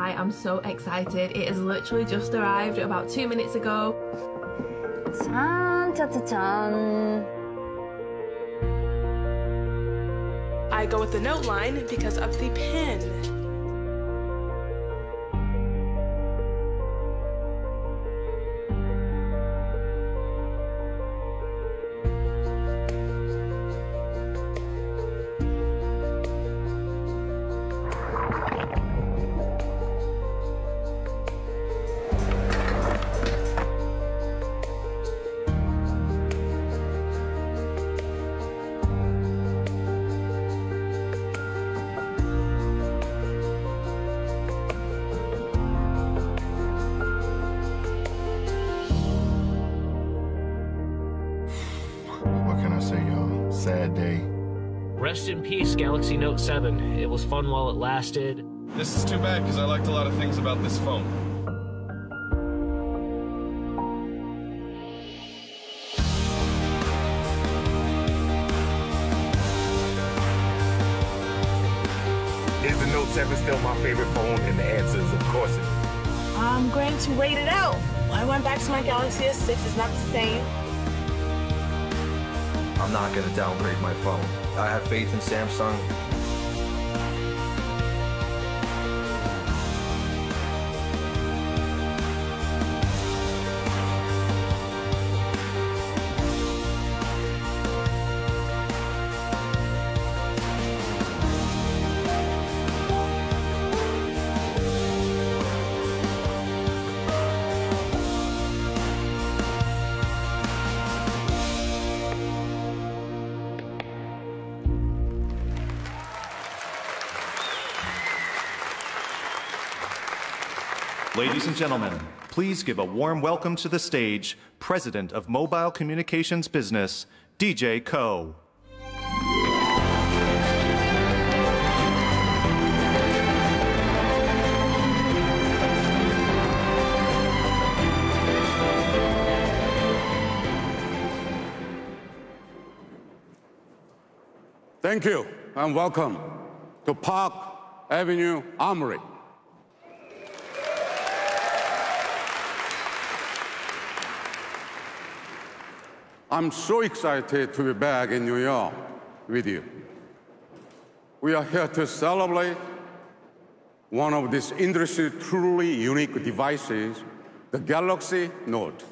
I am so excited. It has literally just arrived about 2 minutes ago. 짠. I go with the note line because of the pin. Sad day. Rest in peace, Galaxy Note 7. It was fun while it lasted. This is too bad because I liked a lot of things about this phone. Is the Note 7 still my favorite phone? And the answer is, of course it is. I'm going to wait it out. I went back to my Galaxy S6. It's not the same. I'm not going to downgrade my phone. I have faith in Samsung. Ladies and gentlemen, please give a warm welcome to the stage, President of Mobile Communications Business, DJ Ko. Thank you and welcome to Park Avenue Armory. I'm so excited to be back in New York with you. We are here to celebrate one of this industry's truly unique devices, the Galaxy Note.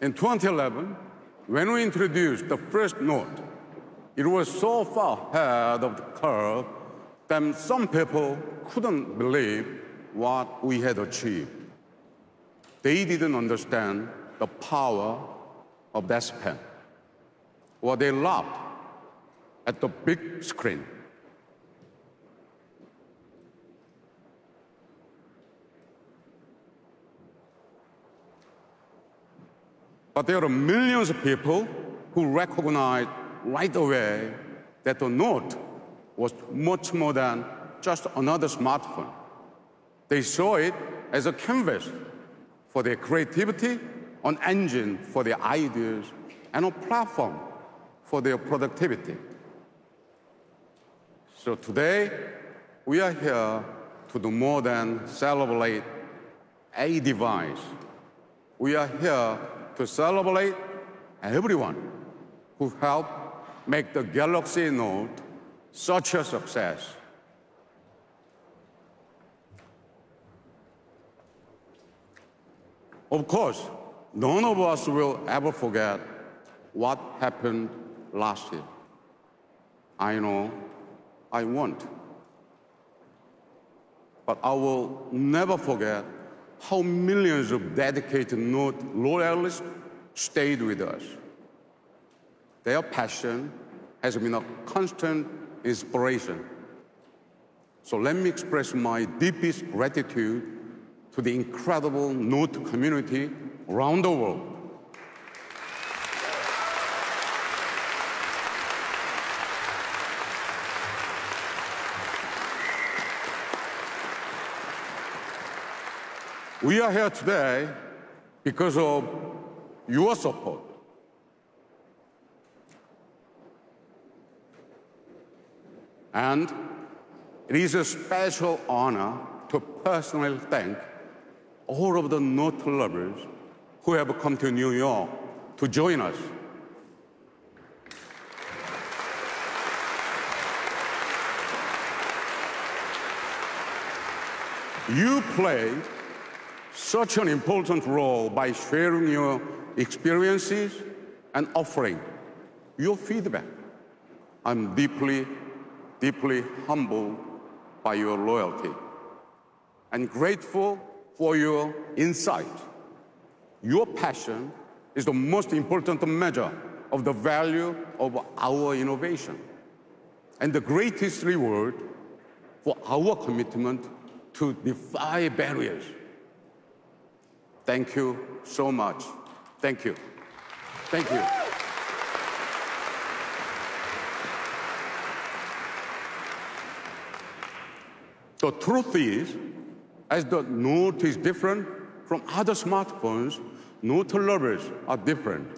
In 2011, when we introduced the first Note, it was so far ahead of the curve that some people couldn't believe what we had achieved. They didn't understand the power of that pen. Or they laughed at the big screen. But there are millions of people who recognized right away that the Note was much more than just another smartphone. They saw it as a canvas for their creativity, an engine for their ideas, and a platform for their productivity. So today, we are here to do more than celebrate a device. We are here to celebrate everyone who helped make the Galaxy Note such a success. Of course, none of us will ever forget what happened last year. I know I won't. But I will never forget how millions of dedicated Note loyalists stayed with us. Their passion has been a constant inspiration. So let me express my deepest gratitude to the incredible Note community around the world. We are here today because of your support. And it is a special honor to personally thank all of the note lovers who have come to New York to join us. You played such an important role by sharing your experiences and offering your feedback. I'm deeply, deeply humbled by your loyalty and grateful for your insight. Your passion is the most important measure of the value of our innovation and the greatest reward for our commitment to defy barriers. Thank you so much. Thank you. Thank you. The truth is, as the Note is different from other smartphones, Note lovers are different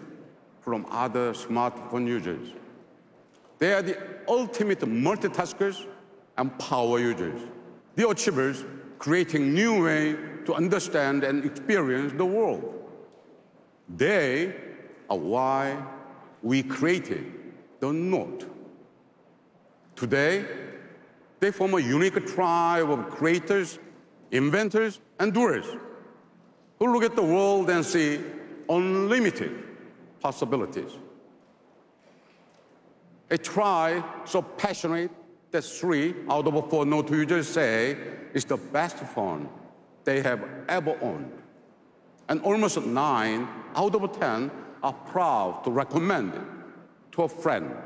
from other smartphone users. They are the ultimate multitaskers and power users, the achievers creating new ways to understand and experience the world. They are why we created the Note. Today, they form a unique tribe of creators, inventors, and doers who look at the world and see unlimited possibilities. A tribe so passionate that 3 out of 4 Note users say it's the best phone they have ever owned. And almost 9 out of 10 are proud to recommend it to a friend.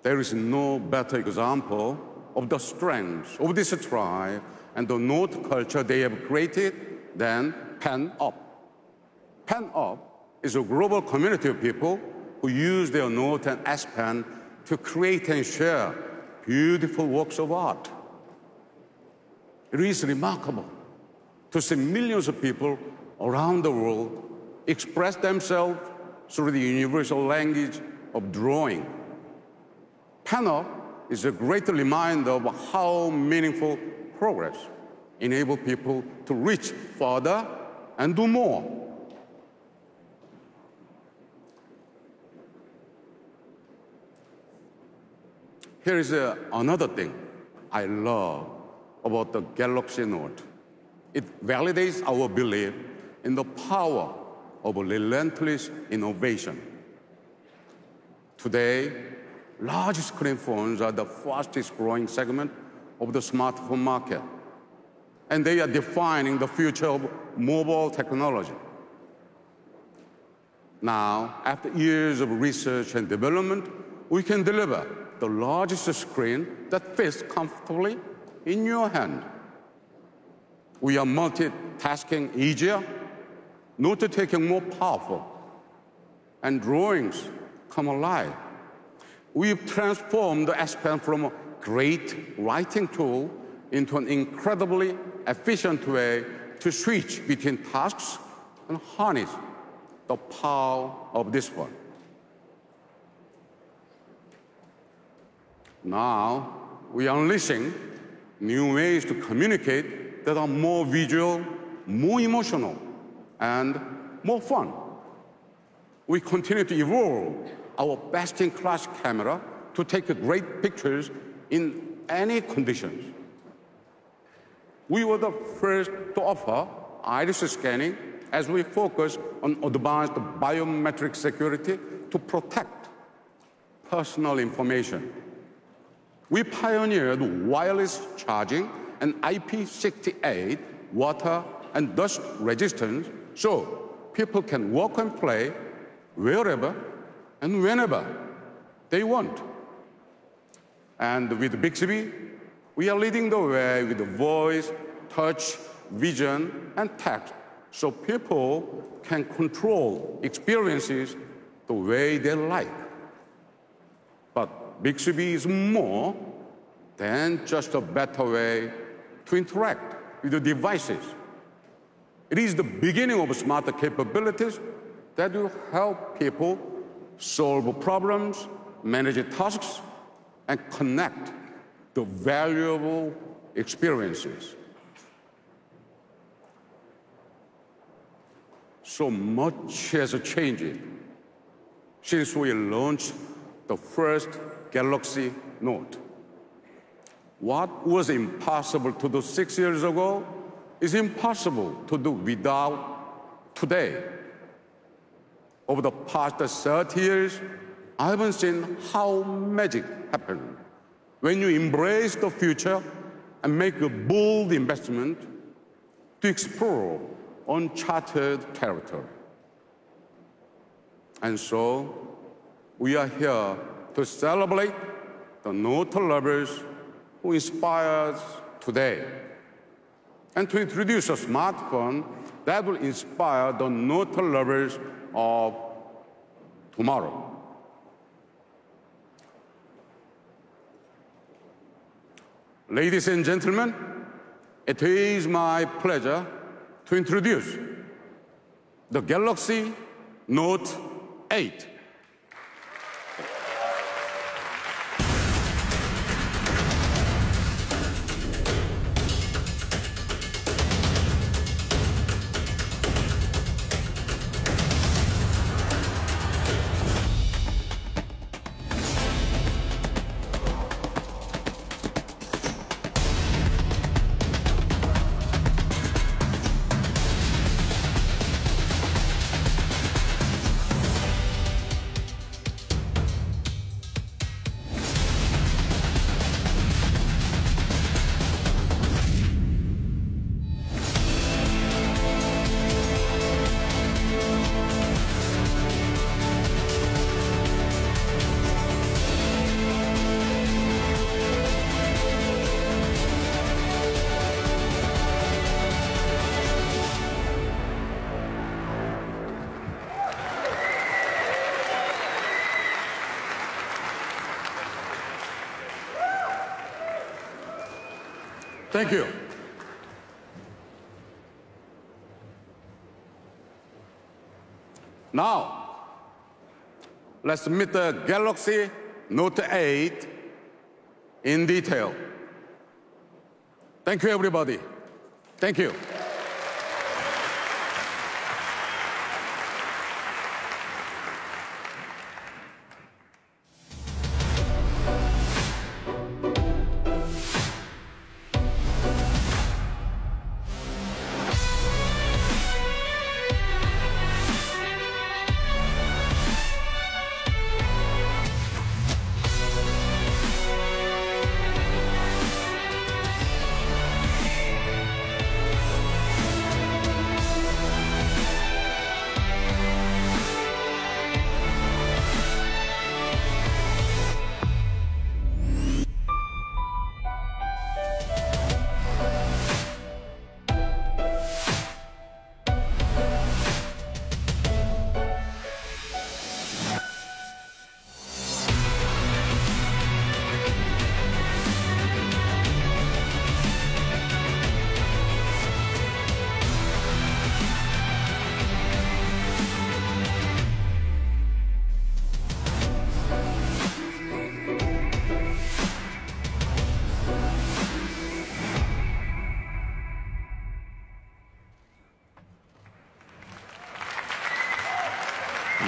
There is no better example of the strength of this tribe and the Note culture they have created than Pen Up. Pen Up is a global community of people who use their Note and S Pen to create and share beautiful works of art. It is remarkable to see millions of people around the world express themselves through the universal language of drawing. Pen Up is a great reminder of how meaningful progress enables people to reach further and do more. Here is another thing I love about the Galaxy Note. It validates our belief in the power of relentless innovation. Today, large screen phones are the fastest growing segment of the smartphone market, and they are defining the future of mobile technology. Now, after years of research and development, we can deliver the largest screen that fits comfortably in your hand. We are multitasking easier, note-taking more powerful, and drawings come alive. We've transformed the S Pen from a great writing tool into an incredibly efficient way to switch between tasks and harness the power of this one. Now, we are unleashing new ways to communicate that are more visual, more emotional, and more fun. We continue to evolve our best-in-class camera to take great pictures in any conditions. We were the first to offer iris scanning as we focus on advanced biometric security to protect personal information. We pioneered wireless charging and IP68 water and dust resistance so people can work and play wherever and whenever they want. And with Bixby, we are leading the way with voice, touch, vision, and text so people can control experiences the way they like. But Bixby is more than just a better way to interact with the devices. It is the beginning of smarter capabilities that will help people solve problems, manage tasks, and connect the valuable experiences. So much has changed since we launched the first Galaxy Note. What was impossible to do 6 years ago is impossible to do without today. Over the past 30 years, I haven't seen how magic happens when you embrace the future and make a bold investment to explore uncharted territory. And so, we are here to celebrate the Note lovers who inspire us today, and to introduce a smartphone that will inspire the Note lovers of tomorrow. Ladies and gentlemen, it is my pleasure to introduce the Galaxy Note 8. Thank you. Now, let's meet the Galaxy Note 8 in detail. Thank you, everybody. Thank you.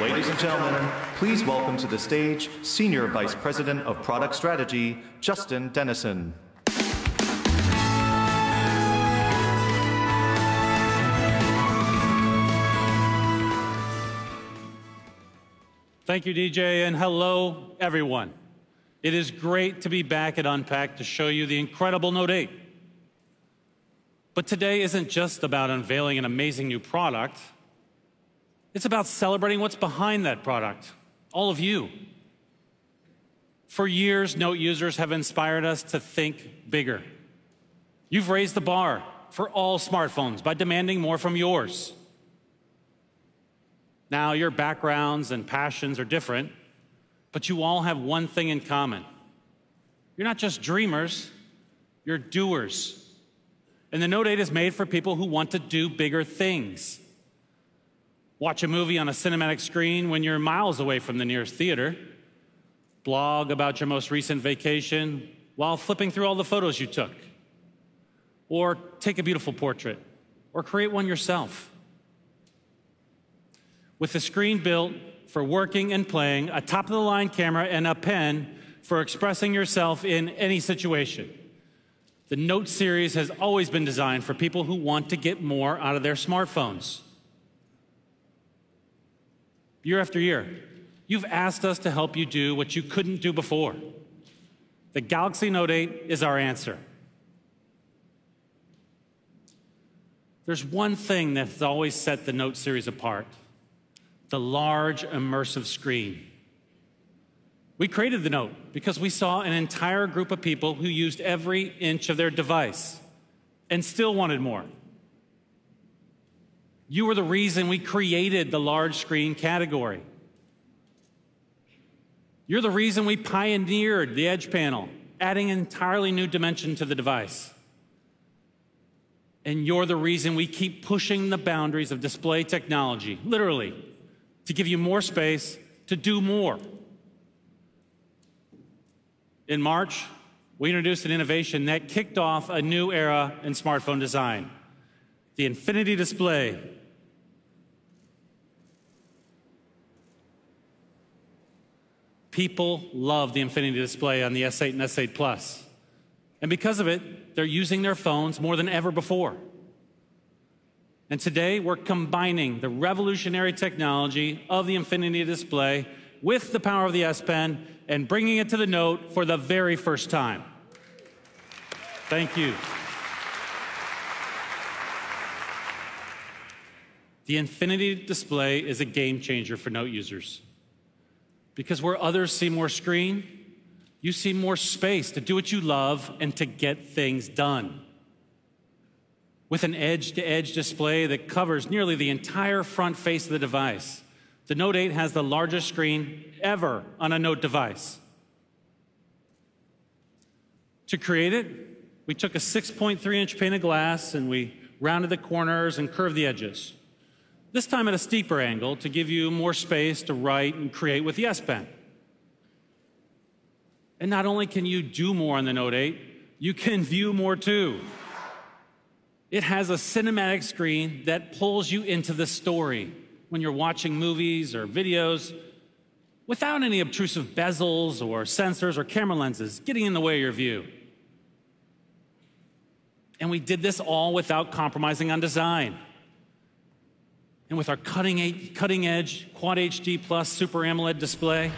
Ladies and gentlemen, please welcome to the stage Senior Vice President of Product Strategy, Justin Dennison. Thank you, DJ, and hello, everyone. It is great to be back at Unpack to show you the incredible Note 8. But today isn't just about unveiling an amazing new product. It's about celebrating what's behind that product, all of you. For years, Note users have inspired us to think bigger. You've raised the bar for all smartphones by demanding more from yours. Now, your backgrounds and passions are different, but you all have one thing in common. You're not just dreamers, you're doers. And the Note 8 is made for people who want to do bigger things. watch a movie on a cinematic screen when you're miles away from the nearest theater, blog about your most recent vacation while flipping through all the photos you took, or take a beautiful portrait, or create one yourself. With a screen built for working and playing, a top-of-the-line camera, and a pen for expressing yourself in any situation, the Note series has always been designed for people who want to get more out of their smartphones. Year after year, you've asked us to help you do what you couldn't do before. The Galaxy Note 8 is our answer. There's one thing that has always set the Note series apart: the large, immersive screen. We created the Note because we saw an entire group of people who used every inch of their device and still wanted more. You were the reason we created the large screen category. You're the reason we pioneered the Edge panel, adding an entirely new dimension to the device. And you're the reason we keep pushing the boundaries of display technology, literally, to give you more space to do more. In March, we introduced an innovation that kicked off a new era in smartphone design: the Infinity Display. People love the Infinity Display on the S8 and S8 Plus. And because of it, they're using their phones more than ever before. And today, we're combining the revolutionary technology of the Infinity Display with the power of the S Pen and bringing it to the Note for the very first time. Thank you. The Infinity Display is a game changer for Note users. Because where others see more screen, you see more space to do what you love and to get things done. With an edge-to-edge display that covers nearly the entire front face of the device, the Note 8 has the largest screen ever on a Note device. To create it, we took a 6.3-inch pane of glass and we rounded the corners and curved the edges. This time at a steeper angle to give you more space to write and create with the S Pen. And not only can you do more on the Note 8, you can view more too. It has a cinematic screen that pulls you into the story when you're watching movies or videos without any obtrusive bezels or sensors or camera lenses getting in the way of your view. And we did this all without compromising on design. And with our cutting-edge Quad HD Plus Super AMOLED display,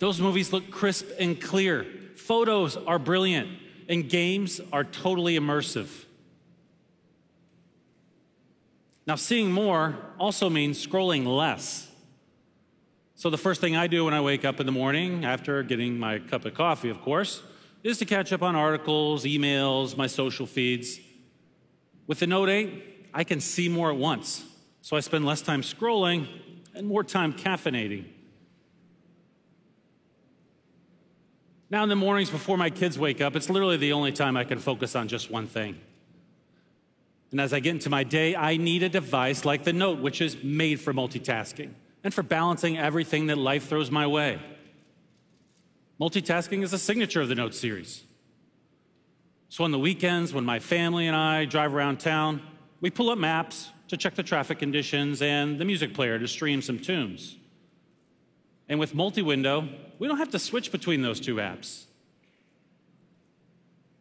those movies look crisp and clear. Photos are brilliant, and games are totally immersive. Now, seeing more also means scrolling less. So the first thing I do when I wake up in the morning, after getting my cup of coffee, of course, is to catch up on articles, emails, my social feeds. With the Note 8, I can see more at once. So I spend less time scrolling and more time caffeinating. Now in the mornings before my kids wake up, it's literally the only time I can focus on just one thing. And as I get into my day, I need a device like the Note, which is made for multitasking and for balancing everything that life throws my way. Multitasking is a signature of the Note series. So on the weekends, when my family and I drive around town, we pull up maps to check the traffic conditions and the music player to stream some tunes. And with multi-window, we don't have to switch between those two apps.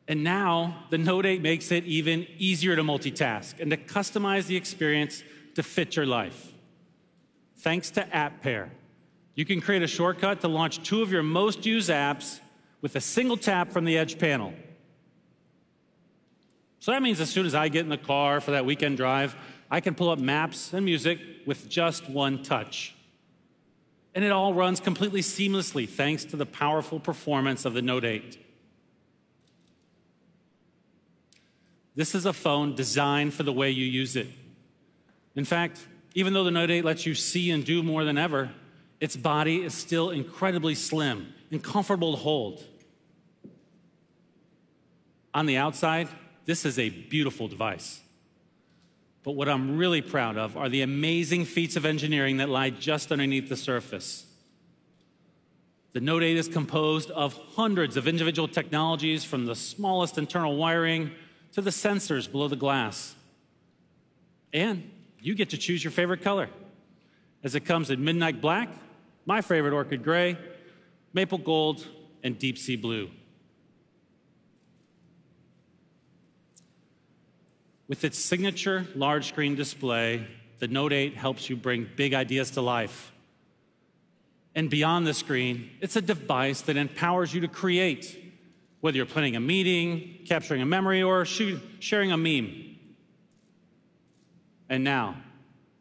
And now, the Note 8 makes it even easier to multitask and to customize the experience to fit your life. Thanks to App Pair, you can create a shortcut to launch two of your most used apps with a single tap from the Edge panel. So that means as soon as I get in the car for that weekend drive, I can pull up maps and music with just one touch. And it all runs completely seamlessly thanks to the powerful performance of the Note 8. This is a phone designed for the way you use it. In fact, even though the Note 8 lets you see and do more than ever, its body is still incredibly slim and comfortable to hold. On the outside, this is a beautiful device. But what I'm really proud of are the amazing feats of engineering that lie just underneath the surface. The Note 8 is composed of hundreds of individual technologies, from the smallest internal wiring to the sensors below the glass. And you get to choose your favorite color, as it comes in midnight black, my favorite orchid gray, maple gold, and deep sea blue. With its signature large screen display, the Note 8 helps you bring big ideas to life. And beyond the screen, it's a device that empowers you to create, whether you're planning a meeting, capturing a memory, or sharing a meme. And now,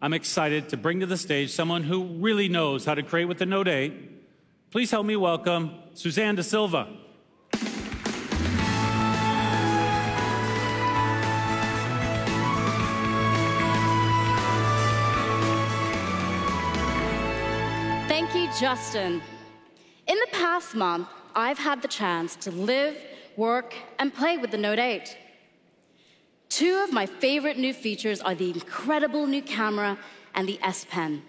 I'm excited to bring to the stage someone who really knows how to create with the Note 8. Please help me welcome Suzanne Da Silva. Thank you, Justin. In the past month, I've had the chance to live, work, and play with the Note 8. Two of my favorite new features are the incredible new camera and the S Pen,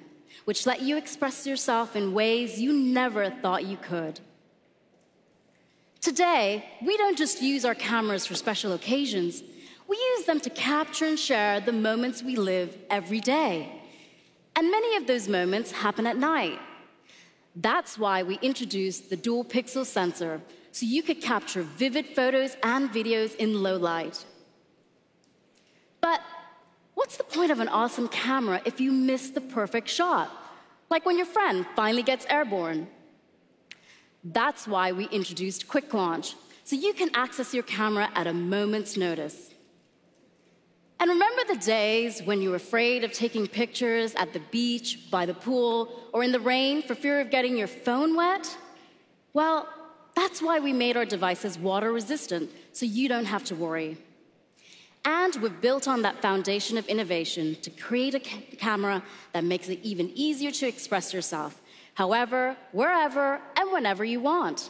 which let you express yourself in ways you never thought you could. Today, we don't just use our cameras for special occasions. We use them to capture and share the moments we live every day. And many of those moments happen at night. That's why we introduced the dual pixel sensor, so you could capture vivid photos and videos in low light. But what's the point of an awesome camera if you miss the perfect shot? Like when your friend finally gets airborne. That's why we introduced Quick Launch, so you can access your camera at a moment's notice. And remember the days when you were afraid of taking pictures at the beach, by the pool, or in the rain for fear of getting your phone wet? Well, that's why we made our devices water resistant, so you don't have to worry. And we've built on that foundation of innovation to create a camera that makes it even easier to express yourself, however, wherever, and whenever you want.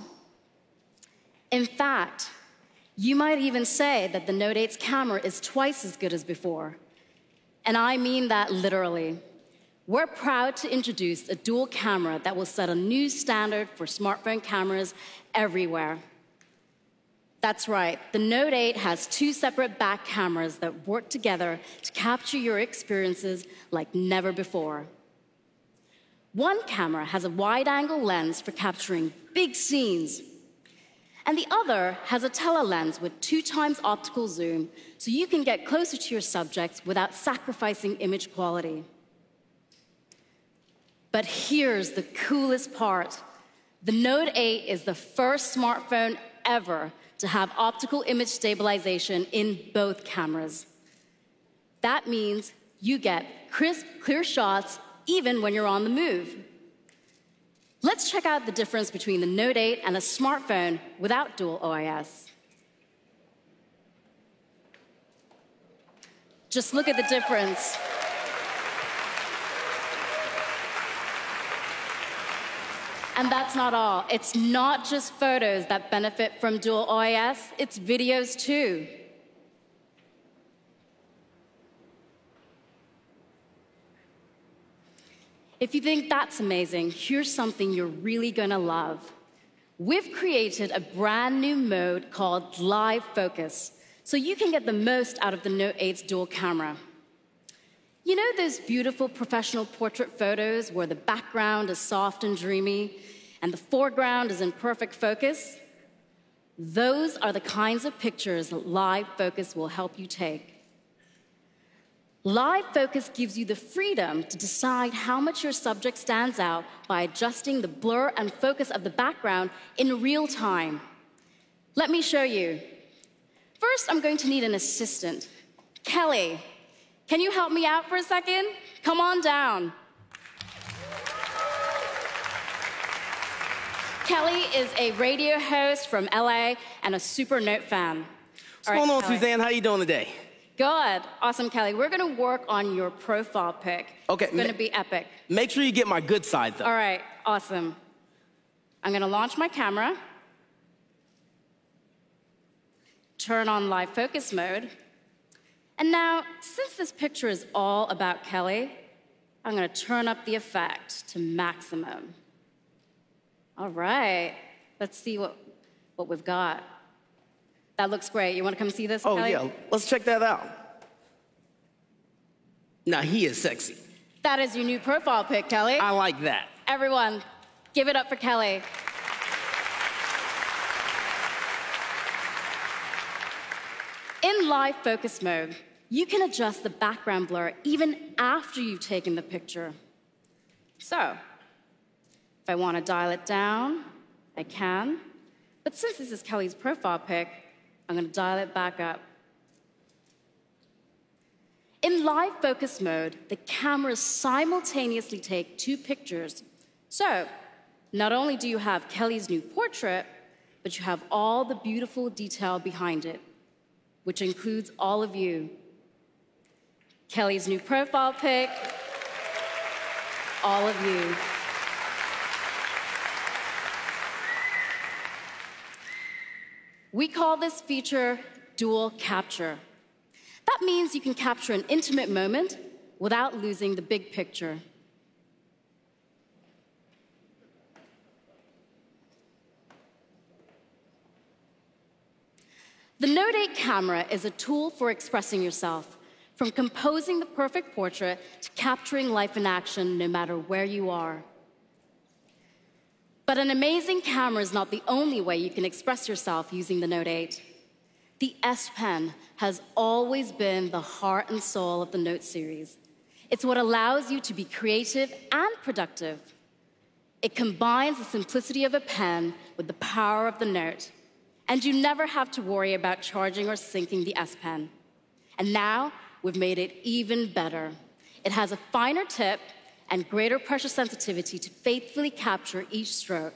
In fact, you might even say that the Note 8's camera is twice as good as before. And I mean that literally. We're proud to introduce a dual camera that will set a new standard for smartphone cameras everywhere. That's right, the Note 8 has two separate back cameras that work together to capture your experiences like never before. One camera has a wide-angle lens for capturing big scenes, and the other has a telelens with 2x optical zoom, so you can get closer to your subjects without sacrificing image quality. But here's the coolest part. The Note 8 is the first smartphone ever to have optical image stabilization in both cameras. That means you get crisp, clear shots even when you're on the move. Let's check out the difference between the Note 8 and a smartphone without dual OIS. Just look at the difference. And that's not all. It's not just photos that benefit from dual OIS, it's videos too. If you think that's amazing, here's something you're really gonna love. We've created a brand new mode called Live Focus, so you can get the most out of the Note 8's dual camera. You know those beautiful professional portrait photos where the background is soft and dreamy and the foreground is in perfect focus? Those are the kinds of pictures that Live Focus will help you take. Live Focus gives you the freedom to decide how much your subject stands out by adjusting the blur and focus of the background in real time. Let me show you. First, I'm going to need an assistant. Kelly, can you help me out for a second? Come on down. Kelly is a radio host from LA and a super Note fan. What's going on, Suzanne? How you doing today? Good. Awesome, Kelly. We're going to work on your profile pic. Okay. It's going to be epic. Make sure you get my good side, though. All right. Awesome. I'm going to launch my camera, turn on live focus mode, And now, since this picture is all about Kelly, I'm gonna turn up the effect to maximum. All right, let's see what we've got. That looks great. You wanna come see this, Kelly? Oh, yeah, let's check that out. Now, he is sexy. That is your new profile pic, Kelly. I like that. Everyone, give it up for Kelly. In live focus mode, you can adjust the background blur even after you've taken the picture. So, if I want to dial it down, I can. But since this is Kelly's profile pic, I'm going to dial it back up. In live focus mode, the cameras simultaneously take 2 pictures. So, not only do you have Kelly's new portrait, but you have all the beautiful detail behind it, which includes all of you. Kelly's new profile pic, all of you. We call this feature dual capture. That means you can capture an intimate moment without losing the big picture. The Note 8 camera is a tool for expressing yourself, from composing the perfect portrait to capturing life in action no matter where you are. But an amazing camera is not the only way you can express yourself using the Note 8. The S Pen has always been the heart and soul of the Note series. It's what allows you to be creative and productive. It combines the simplicity of a pen with the power of the Note. And you never have to worry about charging or syncing the S Pen. And now, we've made it even better. It has a finer tip and greater pressure sensitivity to faithfully capture each stroke.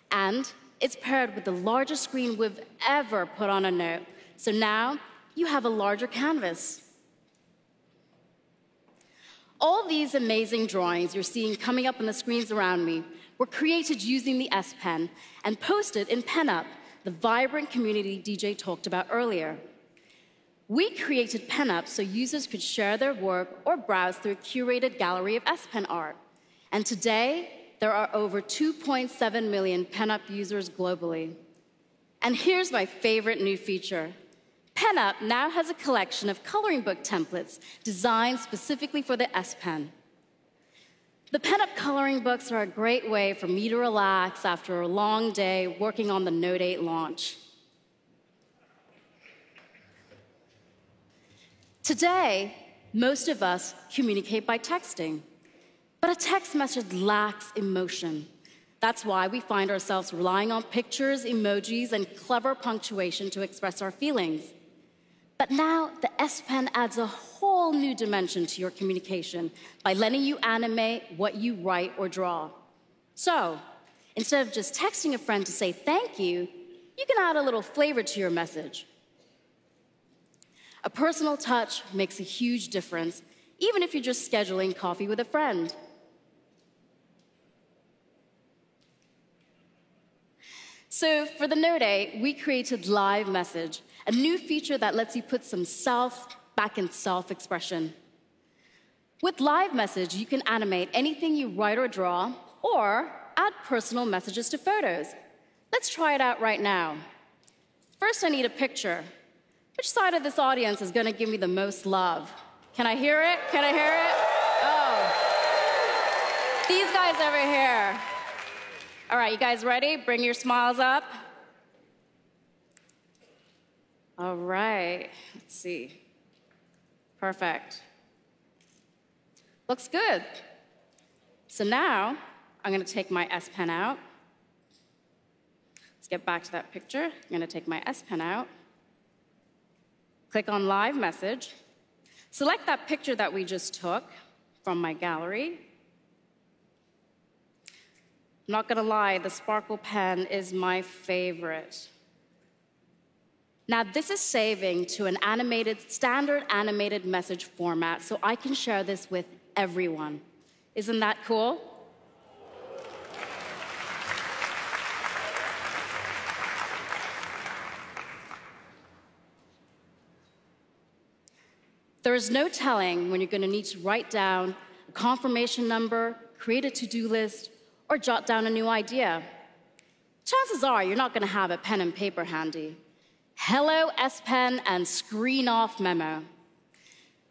And it's paired with the largest screen we've ever put on a Note. So now, you have a larger canvas. All these amazing drawings you're seeing coming up on the screens around me were created using the S Pen and posted in PenUp, the vibrant community DJ talked about earlier. We created PenUp so users could share their work or browse through a curated gallery of S Pen art. And today, there are over 2.7 million PenUp users globally. And here's my favorite new feature. PenUp now has a collection of coloring book templates designed specifically for the S Pen. The PenUp coloring books are a great way for me to relax after a long day working on the Note 8 launch. Today, most of us communicate by texting, but a text message lacks emotion. That's why we find ourselves relying on pictures, emojis, and clever punctuation to express our feelings. But now, the S Pen adds a whole new dimension to your communication by letting you animate what you write or draw. So, instead of just texting a friend to say thank you, you can add a little flavor to your message. A personal touch makes a huge difference, even if you're just scheduling coffee with a friend. So for the Note 8, we created Live Message, a new feature that lets you put some self back in self-expression. With Live Message, you can animate anything you write or draw, or add personal messages to photos. Let's try it out right now. First, I need a picture. Which side of this audience is going to give me the most love? Can I hear it? Can I hear it? Oh. These guys over here. All right, you guys ready? Bring your smiles up. All right, let's see. Perfect. Looks good. So now, I'm going to take my S Pen out. Let's get back to that picture. I'm going to take my S Pen out. Click on Live Message. Select that picture that we just took from my gallery. I'm not gonna lie, the Sparkle pen is my favorite. Now, this is saving to an standard animated message format, so I can share this with everyone. Isn't that cool? There is no telling when you're going to need to write down a confirmation number, create a to-do list, or jot down a new idea. Chances are you're not going to have a pen and paper handy. Hello, S Pen and Screen Off Memo.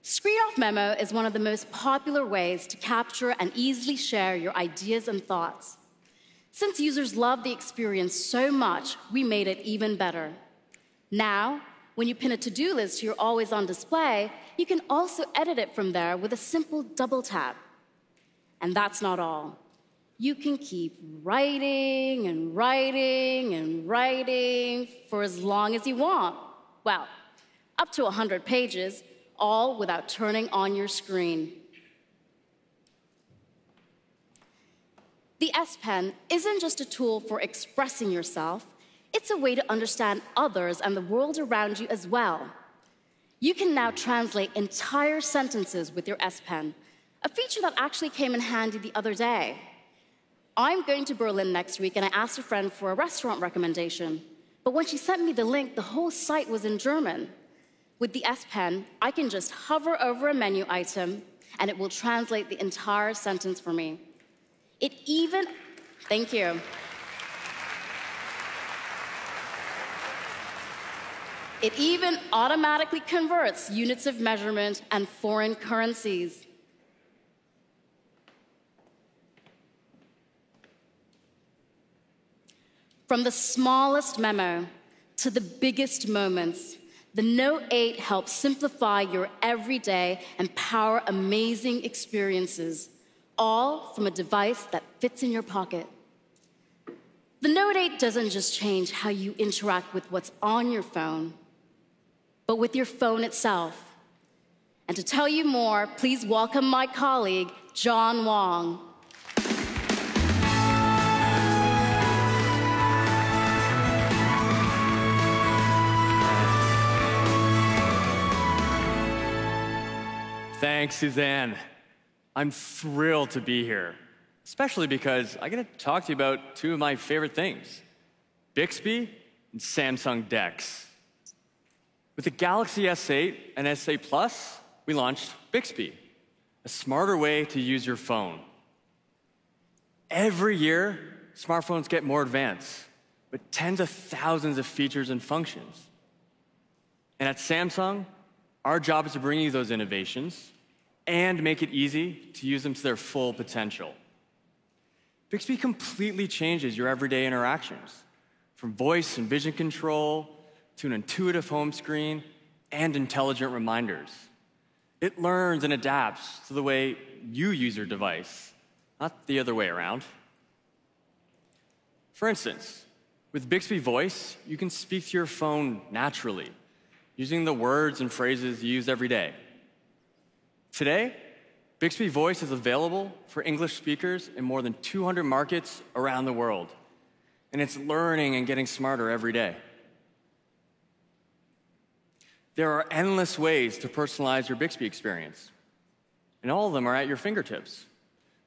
Screen Off Memo is one of the most popular ways to capture and easily share your ideas and thoughts. Since users love the experience so much, we made it even better. Now, when you pin a to-do list to your always-on display, you can also edit it from there with a simple double tap. And that's not all. You can keep writing and writing and writing for as long as you want. Well, up to 100 pages, all without turning on your screen. The S Pen isn't just a tool for expressing yourself, it's a way to understand others and the world around you as well. You can now translate entire sentences with your S Pen, a feature that actually came in handy the other day. I'm going to Berlin next week, and I asked a friend for a restaurant recommendation. But when she sent me the link, the whole site was in German. With the S Pen, I can just hover over a menu item, and it will translate the entire sentence for me. Thank you. It even automatically converts units of measurement and foreign currencies. From the smallest memo to the biggest moments, the Note 8 helps simplify your everyday and power amazing experiences, all from a device that fits in your pocket. The Note 8 doesn't just change how you interact with what's on your phone, but with your phone itself. And to tell you more, please welcome my colleague, John Wong. Thanks, Suzanne. I'm thrilled to be here, especially because I get to talk to you about two of my favorite things, Bixby and Samsung DeX. With the Galaxy S8 and S8 Plus, we launched Bixby, a smarter way to use your phone. Every year, smartphones get more advanced, with tens of thousands of features and functions. And at Samsung, our job is to bring you those innovations and make it easy to use them to their full potential. Bixby completely changes your everyday interactions, from voice and vision control to an intuitive home screen and intelligent reminders. It learns and adapts to the way you use your device, not the other way around. For instance, with Bixby Voice, you can speak to your phone naturally, using the words and phrases you use every day. Today, Bixby Voice is available for English speakers in more than 200 markets around the world, and it's learning and getting smarter every day. There are endless ways to personalize your Bixby experience, and all of them are at your fingertips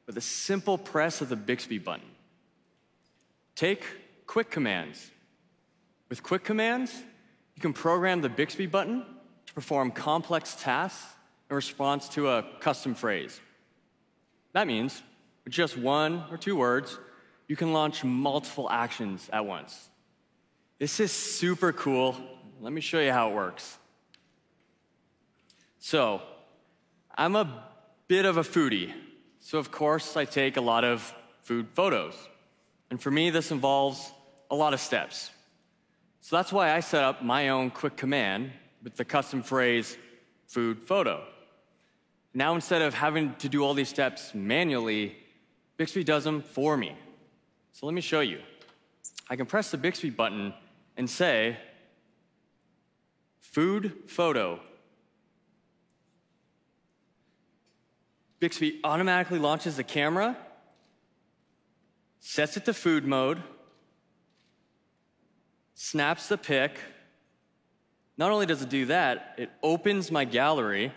with a simple press of the Bixby button. Take Quick Commands. With Quick Commands, you can program the Bixby button to perform complex tasks in response to a custom phrase. That means, with just 1 or 2 words, you can launch multiple actions at once. This is super cool. Let me show you how it works. So, I'm a bit of a foodie, so of course I take a lot of food photos. And for me, this involves a lot of steps. So that's why I set up my own quick command with the custom phrase, food photo. Now instead of having to do all these steps manually, Bixby does them for me. So let me show you. I can press the Bixby button and say, food photo. Bixby automatically launches the camera, sets it to food mode, snaps the pic. Not only does it do that, it opens my gallery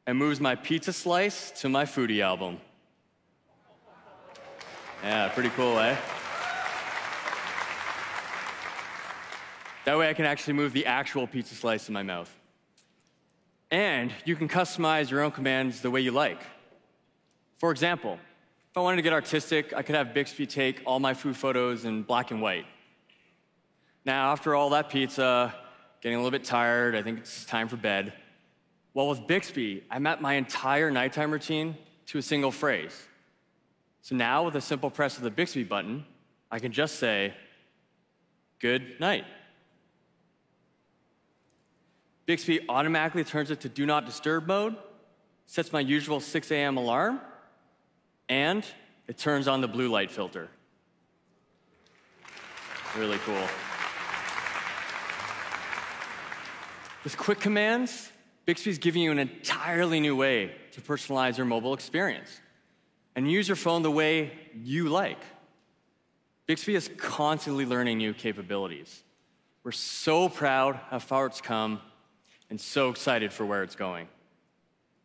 and moves my pizza slice to my foodie album. Yeah, pretty cool, eh? That way I can actually move the actual pizza slice in my mouth. And you can customize your own commands the way you like. For example, if I wanted to get artistic, I could have Bixby take all my food photos in black and white. Now, after all that pizza, getting a little bit tired, I think it's time for bed. Well, with Bixby, I mapped my entire nighttime routine to a single phrase. So now, with a simple press of the Bixby button, I can just say, good night. Bixby automatically turns it to do not disturb mode, sets my usual 6 a.m. alarm, and it turns on the blue light filter. Really cool. With quick commands, Bixby's giving you an entirely new way to personalize your mobile experience and use your phone the way you like. Bixby is constantly learning new capabilities. We're so proud how far it's come and so excited for where it's going.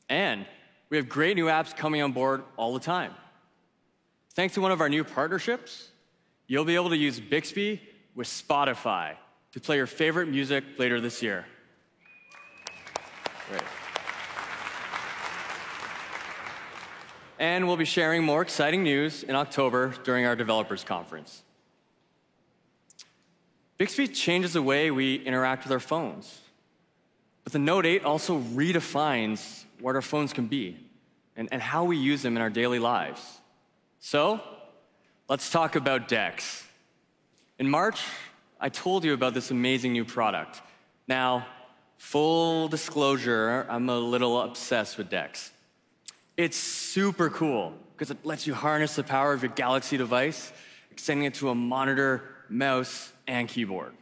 And we have great new apps coming on board all the time. Thanks to one of our new partnerships, you'll be able to use Bixby with Spotify to play your favorite music later this year. Great. And we'll be sharing more exciting news in October during our developers conference. Bixby changes the way we interact with our phones. But the Note 8 also redefines what our phones can be and how we use them in our daily lives. So, let's talk about DeX. In March, I told you about this amazing new product. Now, full disclosure, I'm a little obsessed with DeX. It's super cool because it lets you harness the power of your Galaxy device, extending it to a monitor, mouse, and keyboard.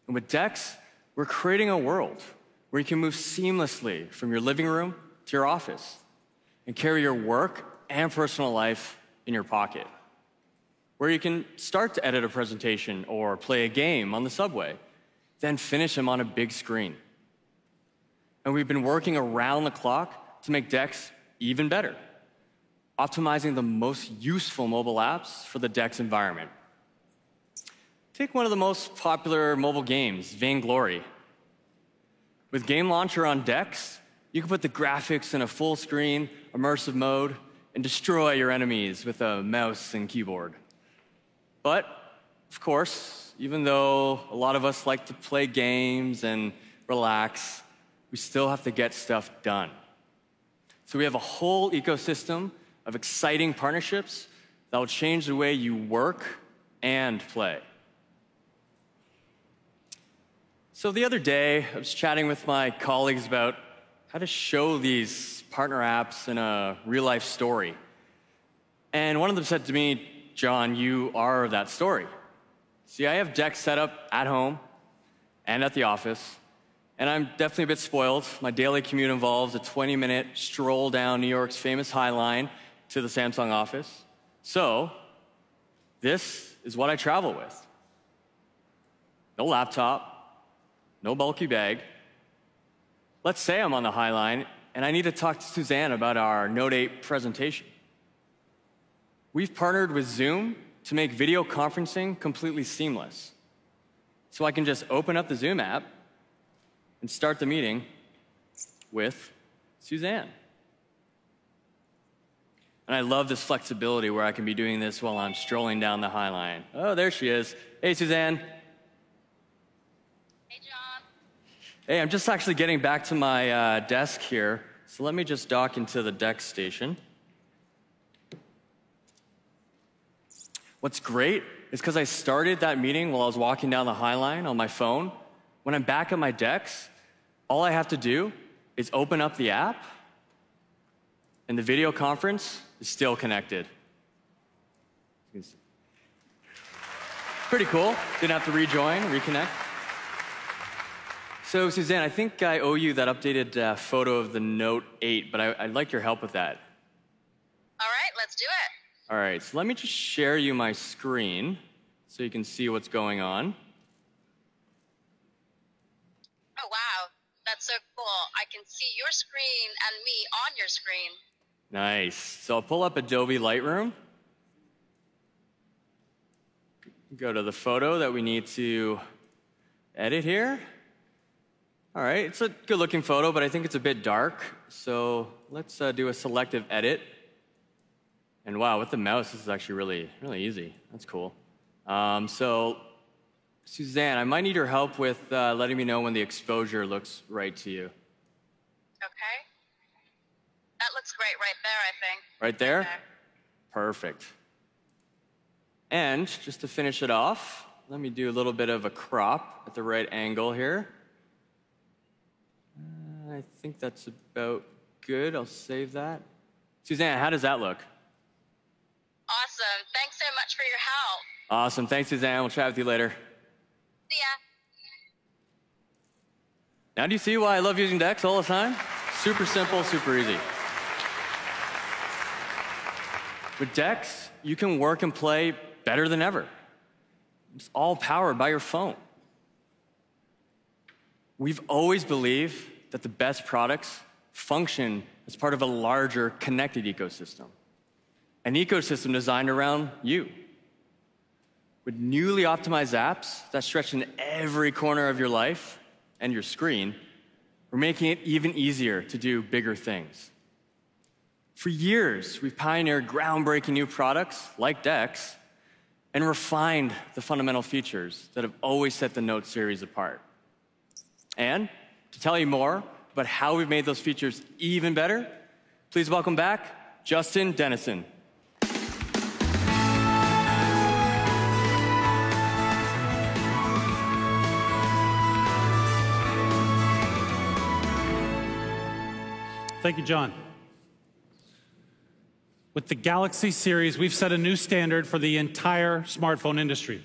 And with DeX, we're creating a world where you can move seamlessly from your living room to your office and carry your work and personal life in your pocket. Where you can start to edit a presentation or play a game on the subway, then finish them on a big screen. And we've been working around the clock to make DeX even better, optimizing the most useful mobile apps for the DeX environment. Take one of the most popular mobile games, Vainglory. With Game Launcher on DeX, you can put the graphics in a full screen, immersive mode, and destroy your enemies with a mouse and keyboard. But, of course, even though a lot of us like to play games and relax, we still have to get stuff done. So we have a whole ecosystem of exciting partnerships that will change the way you work and play. So the other day, I was chatting with my colleagues about how to show these partner apps in a real-life story. And one of them said to me, John, you are that story. See, I have DeX set up at home and at the office, and I'm definitely a bit spoiled. My daily commute involves a 20-minute stroll down New York's famous High Line to the Samsung office. So this is what I travel with. No laptop, no bulky bag. Let's say I'm on the High Line and I need to talk to Suzanne about our Note 8 presentation. We've partnered with Zoom to make video conferencing completely seamless. So I can just open up the Zoom app and start the meeting with Suzanne. And I love this flexibility where I can be doing this while I'm strolling down the High Line. Oh, there she is. Hey, Suzanne. Hey, John. Hey, I'm just actually getting back to my desk here. So let me just dock into the DeX station. What's great is because I started that meeting while I was walking down the High Line on my phone. When I'm back at my DeX, all I have to do is open up the app, and the video conference is still connected. Pretty cool. Didn't have to rejoin, reconnect. So, Suzanne, I think I owe you that updated photo of the Note 8, but I'd like your help with that. All right, let's do it. All right, so let me just share you my screen so you can see what's going on. Oh, wow. That's so cool. I can see your screen and me on your screen. Nice. So I'll pull up Adobe Lightroom. Go to the photo that we need to edit here. All right, it's a good-looking photo, but I think it's a bit dark. So let's do a selective edit. And wow, with the mouse, this is actually really easy. That's cool. So Suzanne, I might need your help with letting me know when the exposure looks right to you. Okay. That looks great right there, I think. Right there? Perfect. And just to finish it off, let me do a little bit of a crop at the right angle here. I think that's about good. I'll save that. Suzanne, how does that look? Awesome. Thanks so much for your help. Awesome. Thanks, Suzanne. We'll chat with you later. See ya. Now do you see why I love using DeX all the time? Super simple, super easy. With DeX, you can work and play better than ever. It's all powered by your phone. We've always believed that the best products function as part of a larger connected ecosystem. An ecosystem designed around you. With newly optimized apps that stretch in every corner of your life and your screen, we're making it even easier to do bigger things. For years, we've pioneered groundbreaking new products like DeX and refined the fundamental features that have always set the Note series apart. And to tell you more about how we've made those features even better, please welcome back Justin Dennison. Thank you, John. With the Galaxy series, we've set a new standard for the entire smartphone industry.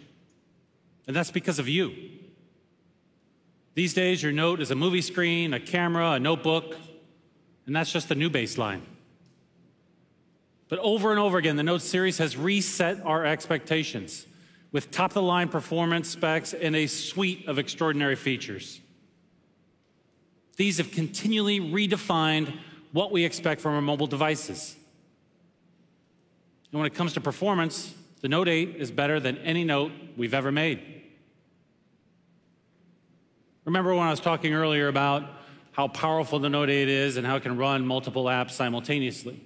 And that's because of you. These days, your Note is a movie screen, a camera, a notebook, and that's just the new baseline. But over and over again, the Note series has reset our expectations with top-of-the-line performance specs and a suite of extraordinary features. These have continually redefined what we expect from our mobile devices. And when it comes to performance, the Note 8 is better than any Note we've ever made. Remember when I was talking earlier about how powerful the Note 8 is and how it can run multiple apps simultaneously?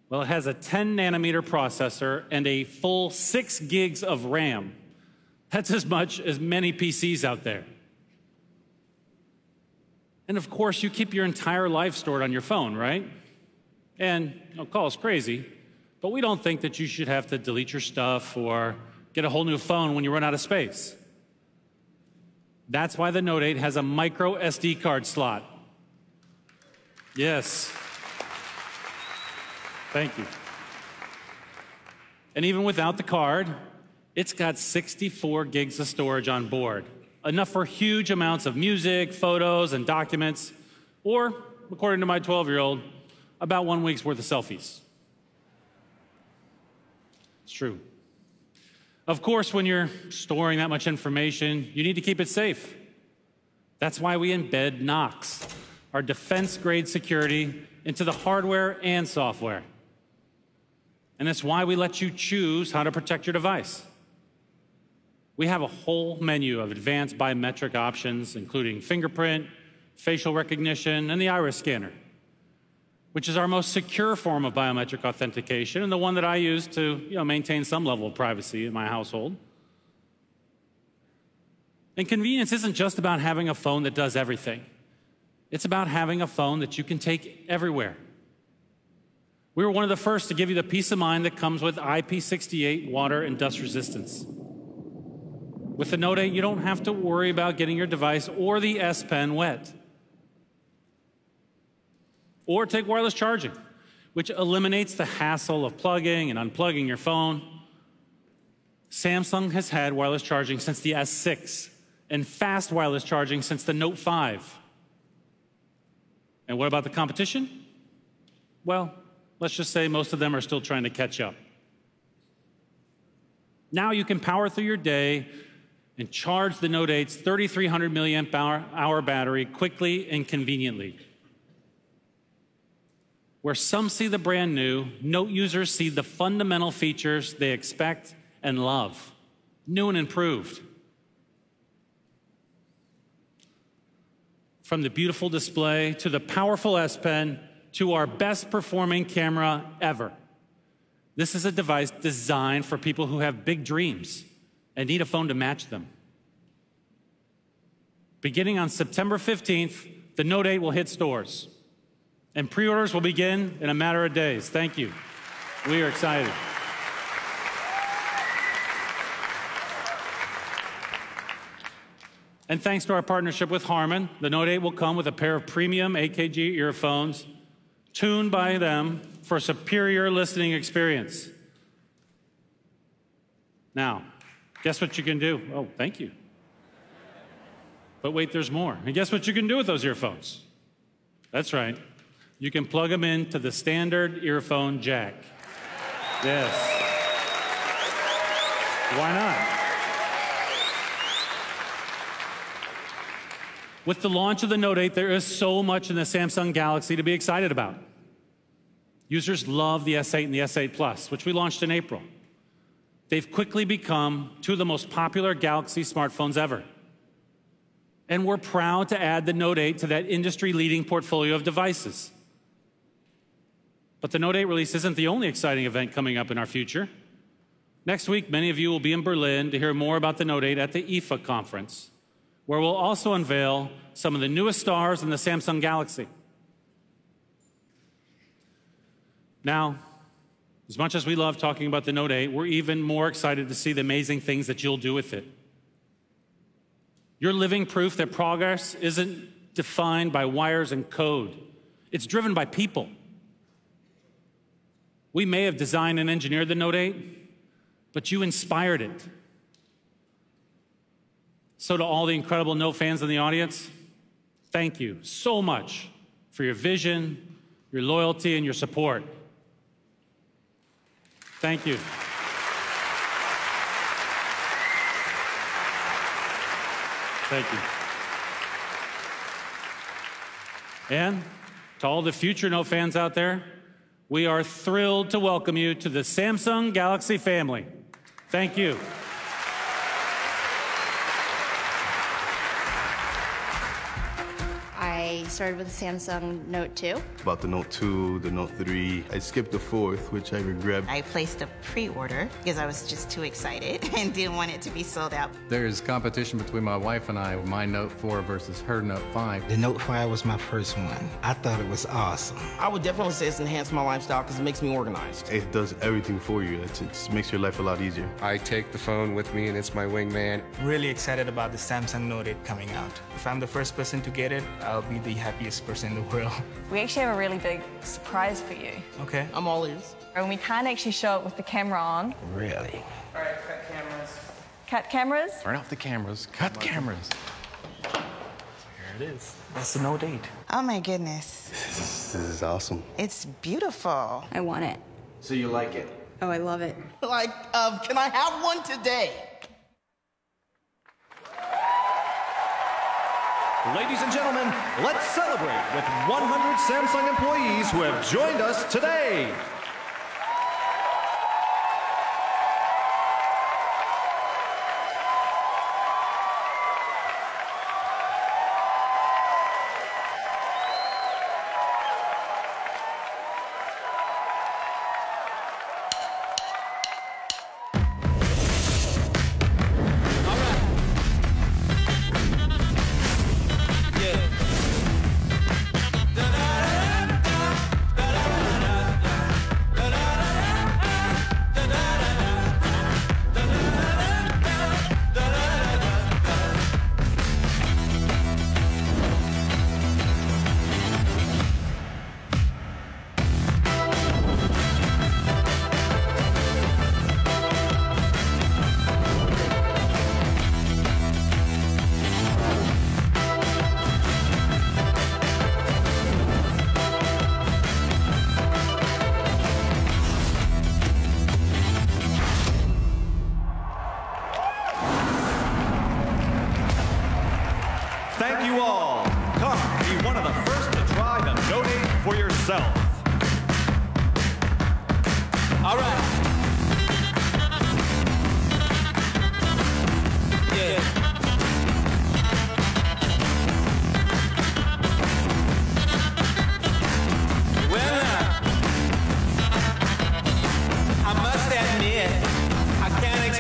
Well, it has a 10-nanometer processor and a full 6 gigs of RAM. That's as much as many PCs out there. And of course, you keep your entire life stored on your phone, right? And call us crazy, but we don't think that you should have to delete your stuff or get a whole new phone when you run out of space. That's why the Note 8 has a micro SD card slot. Yes. Thank you. And even without the card, it's got 64 gigs of storage on board. Enough for huge amounts of music, photos, and documents, or, according to my 12-year-old, about 1 week's worth of selfies. It's true. Of course, when you're storing that much information, you need to keep it safe. That's why we embed Knox, our defense-grade security, into the hardware and software. And that's why we let you choose how to protect your device. We have a whole menu of advanced biometric options, including fingerprint, facial recognition, and the iris scanner, which is our most secure form of biometric authentication and the one that I use to maintain some level of privacy in my household. And convenience isn't just about having a phone that does everything. It's about having a phone that you can take everywhere. We were one of the first to give you the peace of mind that comes with IP68 water and dust resistance. With the Note 8, you don't have to worry about getting your device or the S Pen wet. Or take wireless charging, which eliminates the hassle of plugging and unplugging your phone. Samsung has had wireless charging since the S6 and fast wireless charging since the Note 5. And what about the competition? Well, let's just say most of them are still trying to catch up. Now you can power through your day and charge the Note 8's 3,300 milliamp hour battery quickly and conveniently. Where some see the brand new, Note users see the fundamental features they expect and love, new and improved. From the beautiful display to the powerful S Pen to our best performing camera ever. This is a device designed for people who have big dreams and need a phone to match them. Beginning on September 15th, the Note 8 will hit stores, and pre-orders will begin in a matter of days. Thank you. We are excited. And thanks to our partnership with Harman, the Note 8 will come with a pair of premium AKG earphones tuned by them for a superior listening experience. Now, guess what you can do? Oh, thank you. But wait, there's more. And guess what you can do with those earphones? That's right. You can plug them into the standard earphone jack. Yes. Why not? With the launch of the Note 8, there is so much in the Samsung Galaxy to be excited about. Users love the S8 and the S8 Plus, which we launched in April. They've quickly become two of the most popular Galaxy smartphones ever. And we're proud to add the Note 8 to that industry-leading portfolio of devices. But the Note 8 release isn't the only exciting event coming up in our future. Next week, many of you will be in Berlin to hear more about the Note 8 at the IFA conference, where we'll also unveil some of the newest stars in the Samsung Galaxy. Now, as much as we love talking about the Note 8, we're even more excited to see the amazing things that you'll do with it. You're living proof that progress isn't defined by wires and code. It's driven by people. We may have designed and engineered the Note 8, but you inspired it. So to all the incredible Note fans in the audience, thank you so much for your vision, your loyalty, and your support. Thank you. Thank you. And to all the future Note fans out there, we are thrilled to welcome you to the Samsung Galaxy family. Thank you. I started with the Samsung Note 2. About the Note 2, the Note 3. I skipped the 4th, which I regret. I placed a pre-order because I was just too excited and didn't want it to be sold out. There's competition between my wife and I, my Note 4 versus her Note 5. The Note 5 was my first one. I thought it was awesome. I would definitely say it's enhanced my lifestyle because it makes me organized. It does everything for you. It makes your life a lot easier. I take the phone with me and it's my wingman. Really excited about the Samsung Note 8 coming out. If I'm the first person to get it, I'll be the happiest person in the world. We actually have a really big surprise for you. Okay. I'm all ears. And we can't actually show it with the camera on. Really? All right, cut cameras. Cut cameras? Turn off the cameras. Cut cameras. So here it is. That's the Note 8. Oh my goodness. This is awesome. It's beautiful. I want it. So you like it? Oh, I love it. Like, can I have one today? Ladies and gentlemen, let's celebrate with 100 Samsung employees who have joined us today.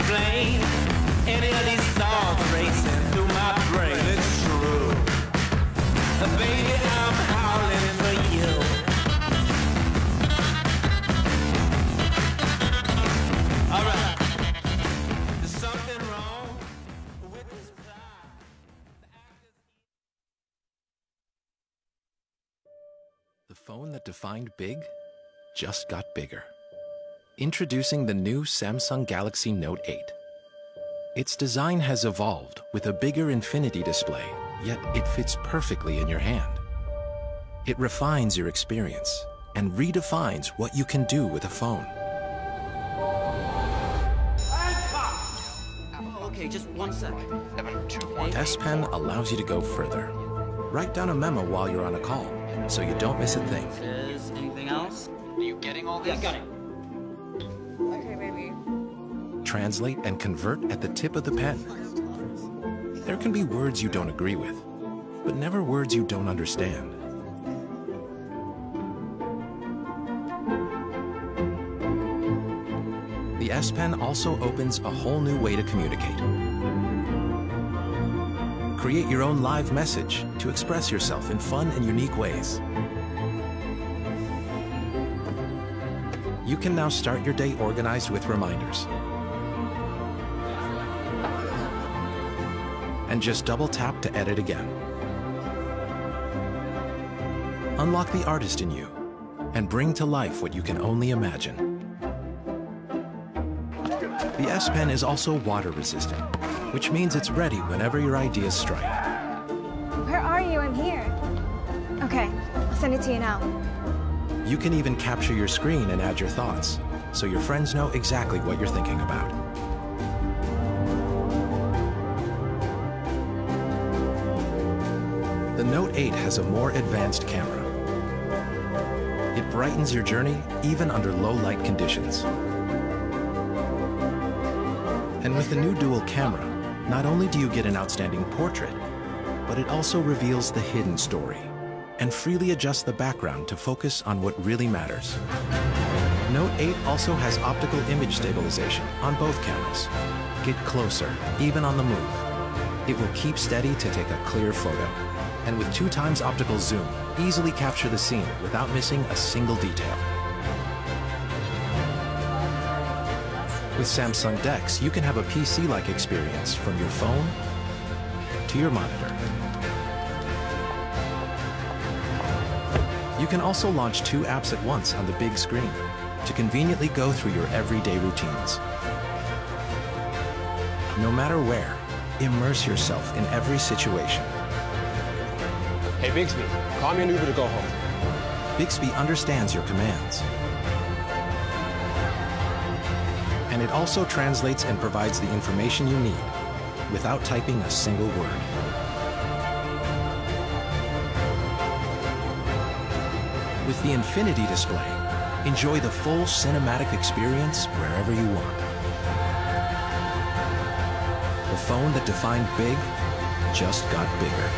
explain any of these thoughts racing through my brain. It's true. Baby, I'm howling for you. All right. There's something wrong with this plot. The phone that defined big just got bigger. Introducing the new Samsung Galaxy Note 8. Its design has evolved with a bigger infinity display, yet it fits perfectly in your hand. It refines your experience and redefines what you can do with a phone. Okay, just 1 second. The S Pen allows you to go further. Write down a memo while you're on a call, so you don't miss a thing. Is anything else? Are you getting all this? Yeah, got it. Okay, baby. Translate and convert at the tip of the pen. There can be words you don't agree with, but never words you don't understand. The S Pen also opens a whole new way to communicate. Create your own live message to express yourself in fun and unique ways. You can now start your day organized with reminders. And just double tap to edit again. Unlock the artist in you and bring to life what you can only imagine. The S Pen is also water resistant, which means it's ready whenever your ideas strike. Where are you? I'm here. Okay, I'll send it to you now. You can even capture your screen and add your thoughts, so your friends know exactly what you're thinking about. The Note 8 has a more advanced camera. It brightens your journey even under low light conditions. And with the new dual camera, not only do you get an outstanding portrait, but it also reveals the hidden story and freely adjusts the background to focus on what really matters. Note 8 also has optical image stabilization on both cameras. Get closer, even on the move. It will keep steady to take a clear photo. And with 2x optical zoom, easily capture the scene without missing a single detail. With Samsung DeX, you can have a PC-like experience from your phone to your monitor. You can also launch 2 apps at once on the big screen to conveniently go through your everyday routines. No matter where, immerse yourself in every situation. Hey, Bixby, call me an Uber to go home. Bixby understands your commands. And it also translates and provides the information you need without typing a single word. With the Infinity display, enjoy the full cinematic experience wherever you want. The phone that defined big just got bigger.